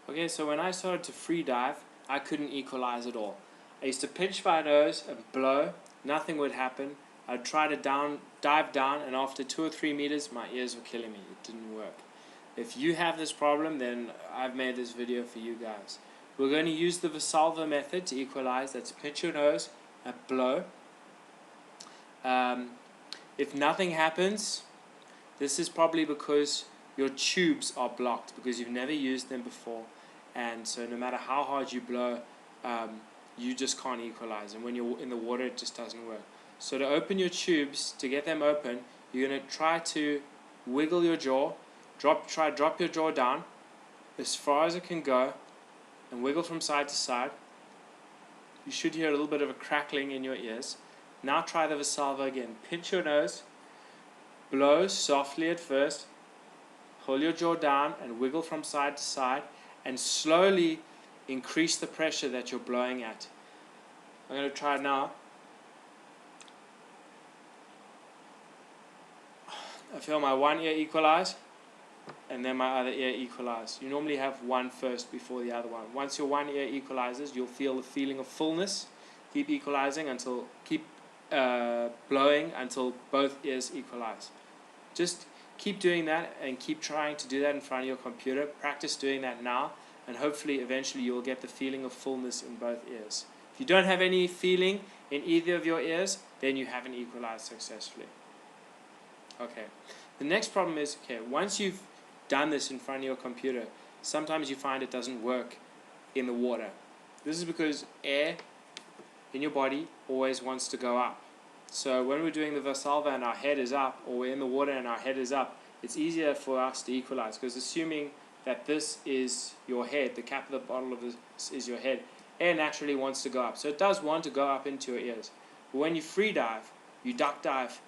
Okay, so when I started to free dive, I couldn't equalize at all. I used to pinch my nose and blow, nothing would happen. I'd try to dive down, and after 2 or 3 meters, my ears were killing me. It didn't work. If you have this problem, then I've made this video for you guys. We're going to use the Valsalva method to equalize. That's pinch your nose and blow. If nothing happens, this is probably because your tubes are blocked, because you've never used them before, and so no matter how hard you blow, you just can't equalize, and when you're in the water it just doesn't work. So to open your tubes, to get them open, you're going to try to wiggle your jaw, drop your jaw down as far as it can go, and wiggle from side to side. You should hear a little bit of a crackling in your ears. Now try the Valsalva again. Pinch your nose, blow softly at first, hold your jaw down and wiggle from side to side, and slowly increase the pressure that you're blowing at. I'm going to try it now. I feel my one ear equalize and then my other ear equalize. You normally have one first before the other one. Once your one ear equalizes, you'll feel the feeling of fullness. Keep equalizing until, blowing until both ears equalize. Just keep doing that and keep trying to do that in front of your computer. Practice doing that now, and hopefully eventually you'll get the feeling of fullness in both ears. If you don't have any feeling in either of your ears, then you haven't equalized successfully. Okay, the next problem is, once you've done this in front of your computer, sometimes you find it doesn't work in the water. This is because air in your body always wants to go up. So when we're doing the Valsalva and our head is up, or we're in the water and our head is up, it's easier for us to equalize, because assuming that this is your head, the cap of the bottle of this is your head, air naturally wants to go up. So it does want to go up into your ears. But when you free dive, you duck dive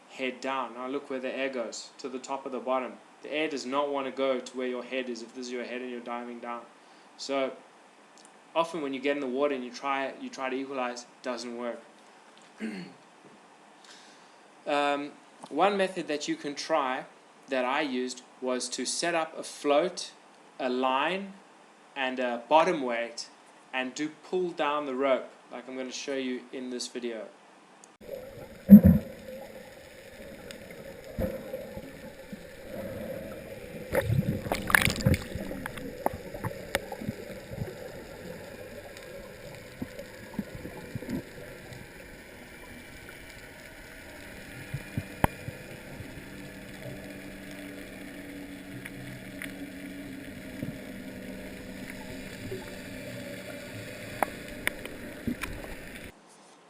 head down. Now look where the air goes, to the top of the bottom. The air does not want to go to where your head is if this is your head and you're diving down. So often when you get in the water and you try to equalize, it doesn't work. One method that you can try, that I used, was to set up a float, a line, and a bottom weight, and do pull down the rope, like I'm going to show you in this video.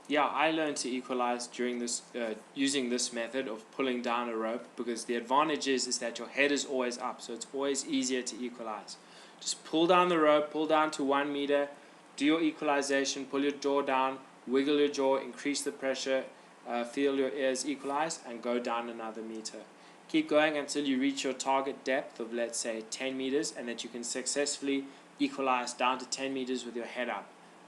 Yeah, I learned to equalize during this, using this method of pulling down a rope, because the advantage is that your head is always up, so it's always easier to equalize. Just pull down the rope, pull down to 1 meter, do your equalization, pull your jaw down, wiggle your jaw, increase the pressure, feel your ears equalize, and go down another meter. Keep going until you reach your target depth of, let's say, 10 meters, and that you can successfully equalize down to 10 meters with your head up.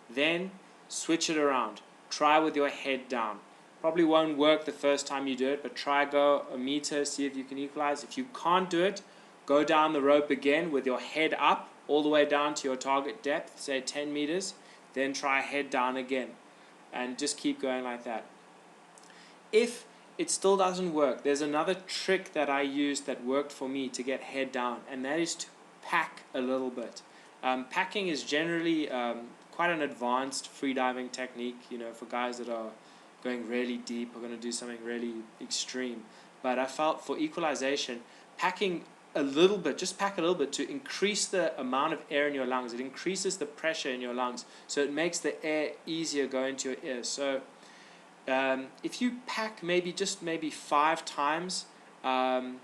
Then switch it around. Try with your head down. Probably won't work the first time you do it, but try go a meter, see if you can equalize. If you can't do it, go down the rope again with your head up all the way down to your target depth, say 10 meters, then try head down again, and just keep going like that. If it still doesn't work, there's another trick that I used that worked for me to get head down, and that is to pack a little bit. Packing is generally quite an advanced freediving technique, for guys that are going really deep or going to do something really extreme. But I felt for equalization, packing a little bit, just pack a little bit to increase the amount of air in your lungs. It increases the pressure in your lungs, so it makes the air easier go into your ears. So if you pack maybe 5 times and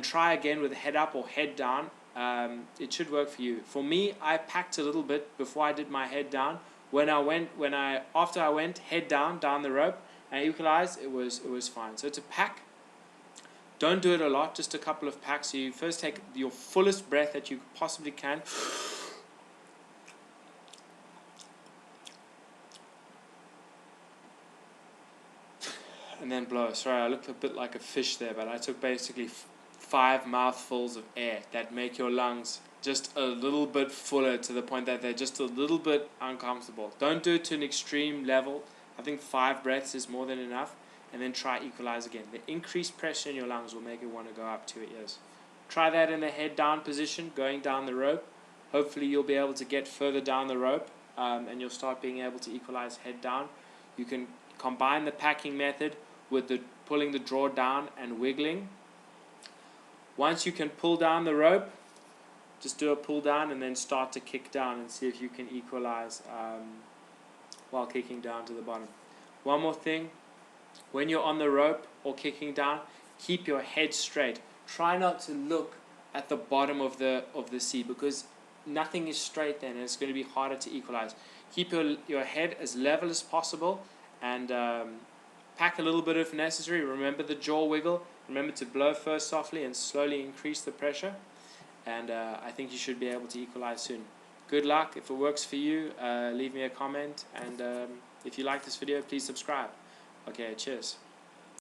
try again with head up or head down, it should work for you. For me, I packed a little bit before I did my head down. After I went head down the rope and equalized, it was fine. So to pack, don't do it a lot, just a couple of packs. So you first take your fullest breath that you possibly can. And then blow. Sorry, I look a bit like a fish there, but I took basically 5 mouthfuls of air that make your lungs just a little bit fuller to the point that they're just a little bit uncomfortable. Don't do it to an extreme level. I think 5 breaths is more than enough. And then try equalize again. The increased pressure in your lungs will make it want to go up to your ears. Try that in the head down position, going down the rope. Hopefully you'll be able to get further down the rope, and you'll start being able to equalize head down. You can combine the packing method with the pulling the draw down and wiggling. Once you can pull down the rope, just do a pull down and then start to kick down and see if you can equalize while kicking down to the bottom. One more thing, when you're on the rope or kicking down, keep your head straight. Try not to look at the bottom of the sea, because nothing is straight then and it's going to be harder to equalize. Keep your head as level as possible, and pack a little bit if necessary. Remember the jaw wiggle. Remember to blow first softly and slowly increase the pressure, and I think you should be able to equalize soon. Good luck. If it works for you, leave me a comment, and if you like this video, please subscribe. Okay, cheers.